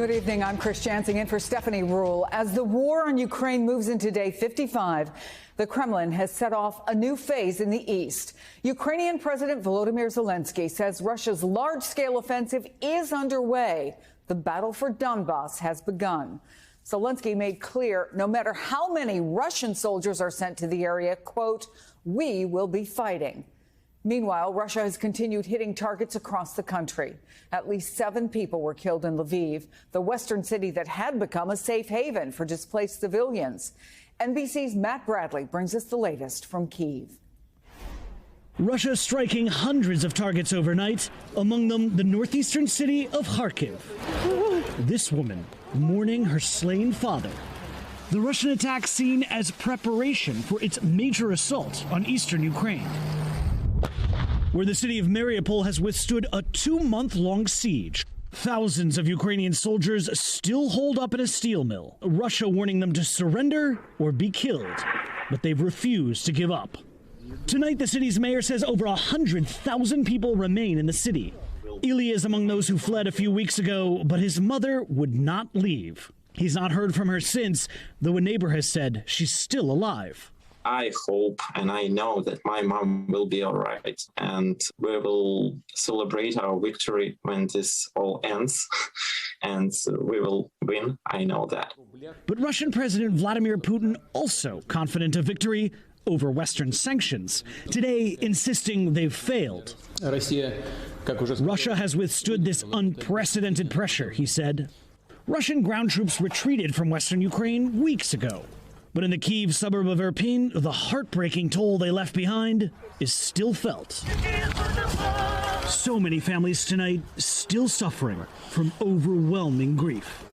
Good evening. I'm Chris Jansing in for Stephanie Ruhle. As the war on Ukraine moves into day 55, the Kremlin has set off a new phase in the east. Ukrainian President Volodymyr Zelensky says Russia's large-scale offensive is underway. The battle for Donbass has begun. Zelensky made clear no matter how many Russian soldiers are sent to the area, quote, we will be fighting. Meanwhile, Russia has continued hitting targets across the country. At least 7 people were killed in Lviv, the western city that had become a safe haven for displaced civilians. NBC's Matt Bradley brings us the latest from Kyiv. Russia striking hundreds of targets overnight, among them the northeastern city of Kharkiv. This woman mourning her slain father. The Russian attack seen as preparation for its major assault on eastern Ukraine, where the city of Mariupol has withstood a 2-month-long siege. Thousands of Ukrainian soldiers still holed up in a steel mill, Russia warning them to surrender or be killed. But they've refused to give up. Tonight, the city's mayor says over 100,000 people remain in the city. Ilya is among those who fled a few weeks ago, but his mother would not leave. He's not heard from her since, though a neighbor has said she's still alive. I hope and I know that my mom will be all right, and we will celebrate our victory when this all ends, and we will win. I know that. But Russian President Vladimir Putin also confident of victory over Western sanctions, today insisting they've failed. Russia has withstood this unprecedented pressure, he said. Russian ground troops retreated from western Ukraine weeks ago. But in the Kyiv suburb of Irpin, the heartbreaking toll they left behind is still felt. So many families tonight still suffering from overwhelming grief.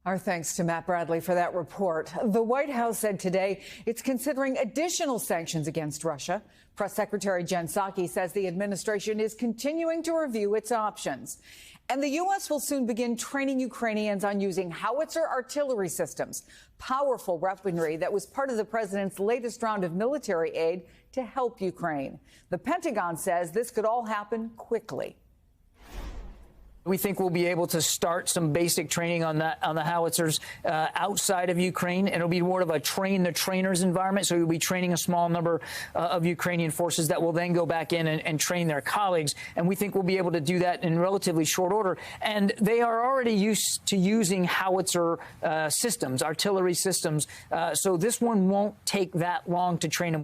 Our thanks to Matt Bradley for that report. The White House said today it's considering additional sanctions against Russia. Press Secretary Jen Psaki says the administration is continuing to review its options. And the U.S. will soon begin training Ukrainians on using howitzer artillery systems, powerful weaponry that was part of the president's latest round of military aid to help Ukraine. The Pentagon says this could all happen quickly. We think we'll be able to start some basic training on the howitzers outside of Ukraine, and it'll be more of a train the trainers environment. So we'll be training a small number of Ukrainian forces that will then go back in and train their colleagues. And we think we'll be able to do that in relatively short order. And they are already used to using howitzer systems, artillery systems. So this one won't take that long to train them.